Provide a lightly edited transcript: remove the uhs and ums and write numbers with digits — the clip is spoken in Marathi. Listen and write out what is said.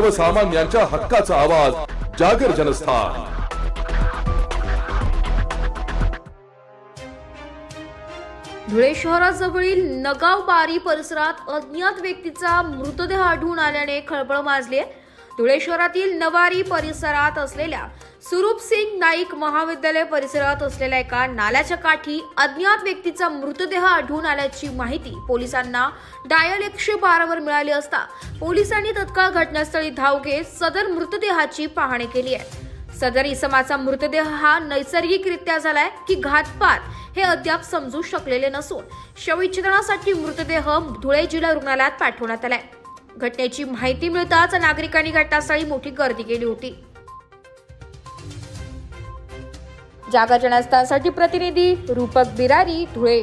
सर्वसामान्यांच्या हक्काचा आवाज जागर जनस्थान। धुळे शहराजवळील नगाव बारी परिसरात अज्ञात व्यक्तीचा मृतदेह आढळून आल्याने खळबळ माजली आहे। धुळे शहरातील नवारी परिसरात असलेल्या सुरूप सिंग नाईक महाविद्यालय परिसरात असलेल्या एका नाल्याच्या काठी अज्ञात व्यक्तीचा मृतदेह आढळून आल्याची माहिती पोलिसांना डायल 112 वर मिळाली असता पोलिसांनी तत्काळ घटनास्थळी धाव घेत सदर मृतदेहाची पाहणी केली आहे। सदर इसमाचा मृतदेह हा नैसर्गिकरित्या झालाय की घातपात हे अद्याप समजू शकलेले नसून शवविच्छेदनासाठी मृतदेह धुळे जिल्हा रुग्णालयात पाठवण्यात आलाय। घटनेची माहिती मिळताच नागरिकांनी घटनास्थळी मोठी गर्दी केली होती। जागर जनस्थानसाठी प्रतिनिधी रूपक बिरारी, धुळे।